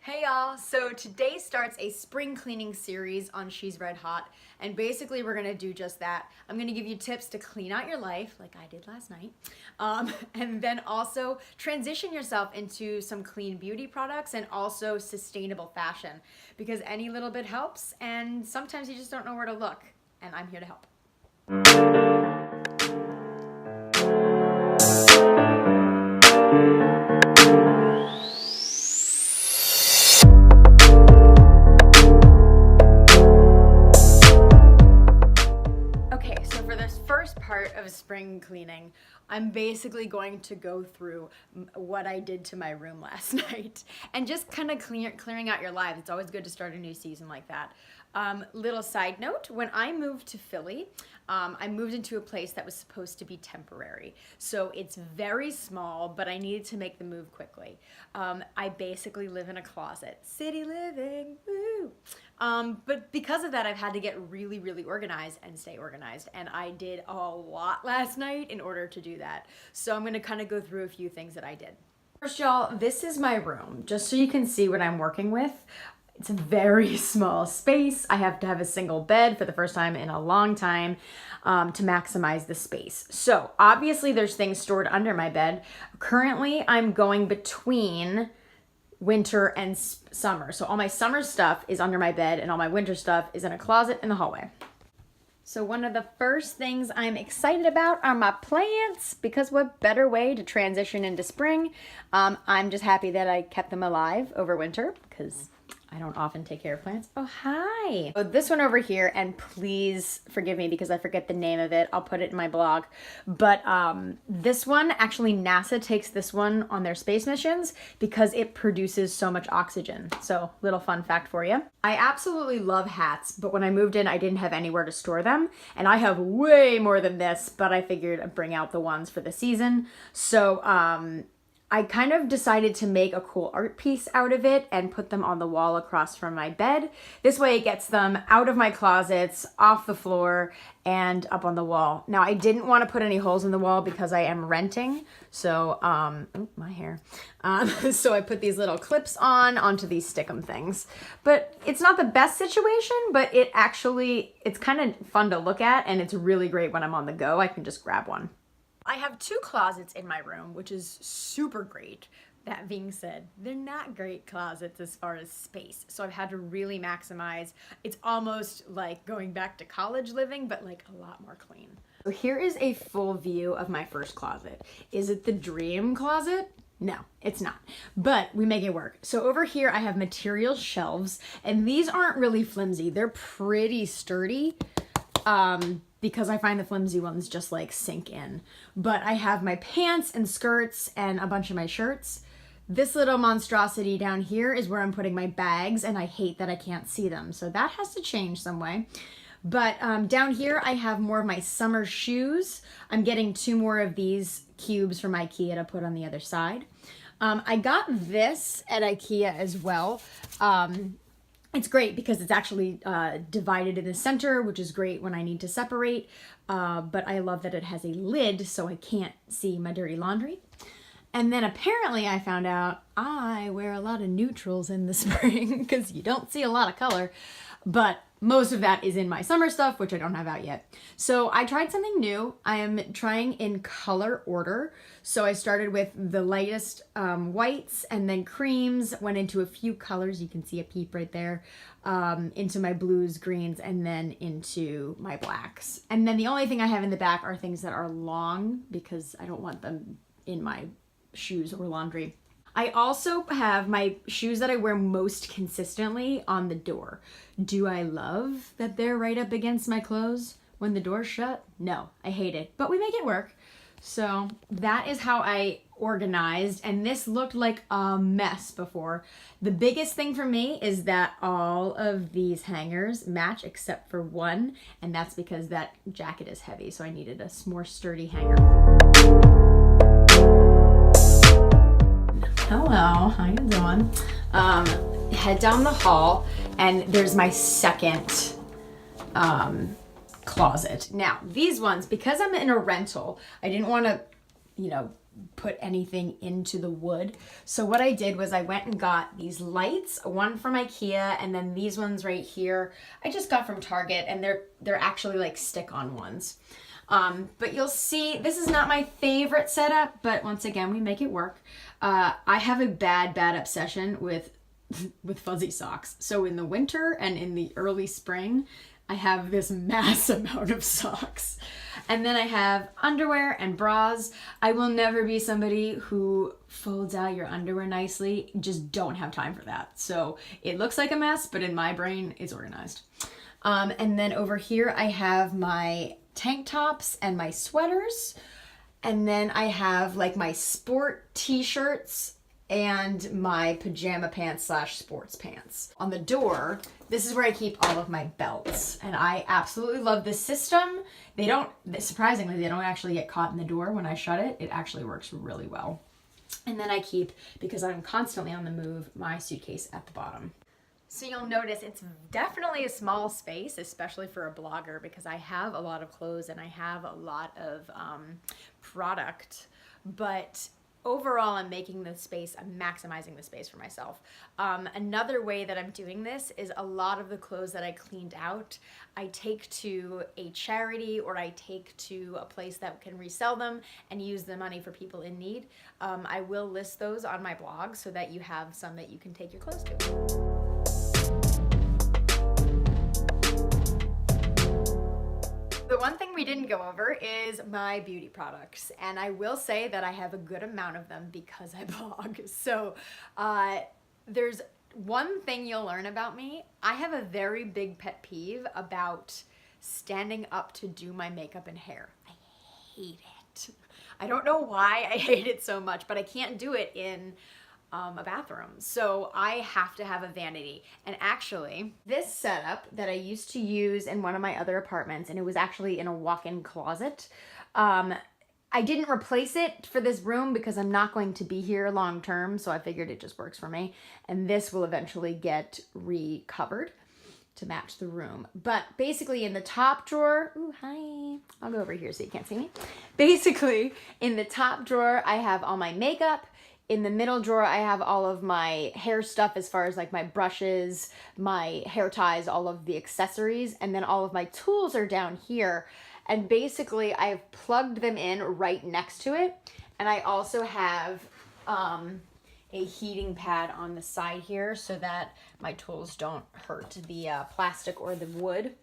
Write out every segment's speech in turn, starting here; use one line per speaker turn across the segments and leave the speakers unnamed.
Hey y'all, so today starts a spring cleaning series on She's Red Hot, and basically we're gonna do just that. I'm gonna give you tips to clean out your life, like I did last night, and then also transition yourself into some clean beauty products and also sustainable fashion, because any little bit helps, and sometimes you just don't know where to look, and I'm here to help. First part of spring cleaning, I'm basically going to go through what I did to my room last night and just kind of clearing out your lives. It's always good to start a new season like that. Little side note, when I moved to Philly, I moved into a place that was supposed to be temporary. So it's very small, but I needed to make the move quickly. I basically live in a closet. City living, woo! But because of that, I've had to get really, really organized and stay organized. And I did a lot last night in order to do that. So I'm gonna kind of go through a few things that I did. First, y'all, this is my room, just so you can see what I'm working with. It's a very small space. I have to have a single bed for the first time in a long time to maximize the space. So obviously there's things stored under my bed. Currently, I'm going between winter and summer. So all my summer stuff is under my bed and all my winter stuff is in a closet in the hallway. So one of the first things I'm excited about are my plants, because what better way to transition into spring? I'm just happy that I kept them alive over winter because I don't often take care of plants. Oh, hi. So this one over here, and please forgive me because I forget the name of it. I'll put it in my blog. But this one, actually NASA takes this one on their space missions because it produces so much oxygen. So little fun fact for you. I absolutely love hats, but when I moved in, I didn't have anywhere to store them. And I have way more than this, but I figured I'd bring out the ones for the season. So I kind of decided to make a cool art piece out of it and put them on the wall across from my bed. This way it gets them out of my closets, off the floor, and up on the wall. Now, I didn't want to put any holes in the wall because I am renting. So, oh, my hair. So I put these little clips onto these stickum things. But it's not the best situation, but it's kind of fun to look at, and it's really great when I'm on the go. I can just grab one. I have two closets in my room, which is super great. That being said, they're not great closets as far as space. So I've had to really maximize. It's almost like going back to college living, but like a lot more clean. So here is a full view of my first closet. Is it the dream closet? No, it's not, but we make it work. So over here I have material shelves, and these aren't really flimsy. They're pretty sturdy. Because I find the flimsy ones just like sink in. But I have my pants and skirts and a bunch of my shirts. This little monstrosity down here is where I'm putting my bags, and I hate that I can't see them. So that has to change some way. But down here I have more of my summer shoes. I'm getting 2 more of these cubes from IKEA to put on the other side. I got this at IKEA as well. It's great because it's actually divided in the center, which is great when I need to separate. But I love that it has a lid so I can't see my dirty laundry. And then apparently I found out I wear a lot of neutrals in the spring because you don't see a lot of color. But most of that is in my summer stuff, which I don't have out yet. So I tried something new. I am trying in color order. So I started with the lightest whites and then creams, went into a few colors. You can see a peep right there, into my blues, greens, and then into my blacks. And then the only thing I have in the back are things that are long because I don't want them in my shoes or laundry. I also have my shoes that I wear most consistently on the door. Do I love that they're right up against my clothes when the door's shut? No, I hate it, but we make it work. So that is how I organized, and this looked like a mess before. The biggest thing for me is that all of these hangers match except for one, and that's because that jacket is heavy, so I needed a more sturdy hanger. Hello, how you doing? Head down the hall, and there's my second closet. Now, these ones, because I'm in a rental, I didn't want to, put anything into the wood. So what I did was I went and got these lights, one from IKEA, and then these ones right here I just got from Target, and they're actually like stick-on ones. But you'll see, this is not my favorite setup, but once again, we make it work. I have a bad obsession with fuzzy socks. So in the winter and in the early spring, I have this mass amount of socks. And then I have underwear and bras. I will never be somebody who folds out your underwear nicely. Just don't have time for that. So it looks like a mess, but in my brain, it's organized. And then over here, I have my tank tops and my sweaters. And then I have like my sport t-shirts and my pajama pants / sports pants. On the door, this is where I keep all of my belts. And I absolutely love this system. Surprisingly, they don't actually get caught in the door when I shut it. It actually works really well. And then I keep, because I'm constantly on the move, my suitcase at the bottom. So you'll notice it's definitely a small space, especially for a blogger, because I have a lot of clothes and I have a lot of product, but overall, I'm making the space, I'm maximizing the space for myself. Another way that I'm doing this is a lot of the clothes that I cleaned out, I take to a charity or I take to a place that can resell them and use the money for people in need. I will list those on my blog so that you have some that you can take your clothes to. The one thing we didn't go over is my beauty products, and I will say that I have a good amount of them because I blog. So there's one thing you'll learn about me. I have a very big pet peeve about standing up to do my makeup and hair. I hate it. I don't know why I hate it so much, but I can't do it in a bathroom. So I have to have a vanity. And actually, this setup that I used to use in one of my other apartments, and it was actually in a walk-in closet, I didn't replace it for this room because I'm not going to be here long term, so I figured it just works for me. And this will eventually get recovered to match the room. But basically in the top drawer, ooh, hi, I'll go over here so you can't see me. Basically, in the top drawer, I have all my makeup. In the middle drawer, I have all of my hair stuff as far as like my brushes, my hair ties, all of the accessories, and then all of my tools are down here. And basically, I've plugged them in right next to it. And I also have a heating pad on the side here so that my tools don't hurt the plastic or the wood.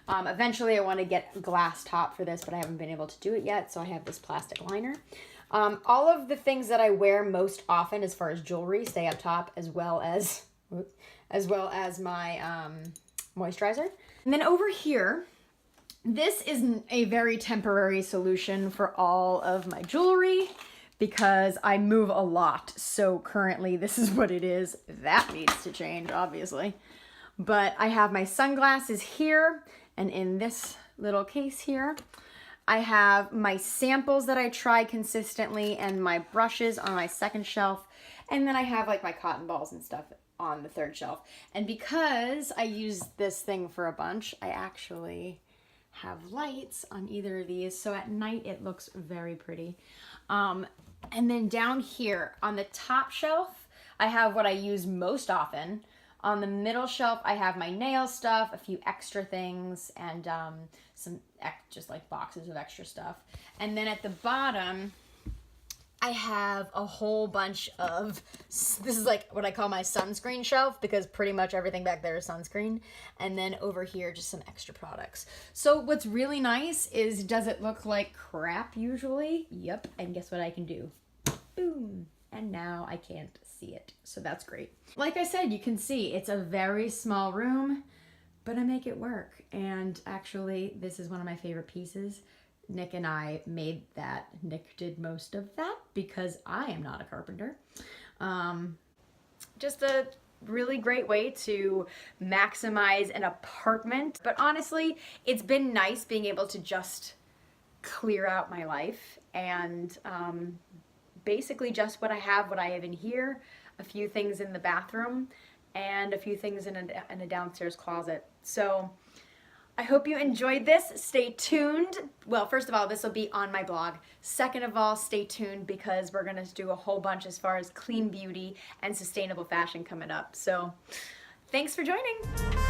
Eventually, I want to get a glass top for this, but I haven't been able to do it yet, so I have this plastic liner. All of the things that I wear most often as far as jewelry stay up top, as well as my moisturizer. And then over here, this is a very temporary solution for all of my jewelry because I move a lot. So currently this is what it is. That needs to change, obviously. But I have my sunglasses here and in this little case here. I have my samples that I try consistently and my brushes on my second shelf. And then I have like my cotton balls and stuff on the third shelf. And because I use this thing for a bunch, I actually have lights on either of these. So at night it looks very pretty. And then down here on the top shelf, I have what I use most often. On the middle shelf, I have my nail stuff, a few extra things, and some just like boxes of extra stuff. And then at the bottom, I have a whole bunch of, this is like what I call my sunscreen shelf because pretty much everything back there is sunscreen. And then over here, just some extra products. So what's really nice is, does it look like crap usually? Yep, and guess what I can do? Boom. And now I can't see it. So that's great. Like I said, you can see it's a very small room, but I make it work. And actually, this is one of my favorite pieces. Nick and I made that. Nick did most of that because I am not a carpenter. Just a really great way to maximize an apartment. But honestly, it's been nice being able to just clear out my life and basically just what I have in here, a few things in the bathroom, and a few things in a downstairs closet. So I hope you enjoyed this. Stay tuned. Well, first of all, this will be on my blog. Second of all, stay tuned because we're going to do a whole bunch as far as clean beauty and sustainable fashion coming up. So thanks for joining.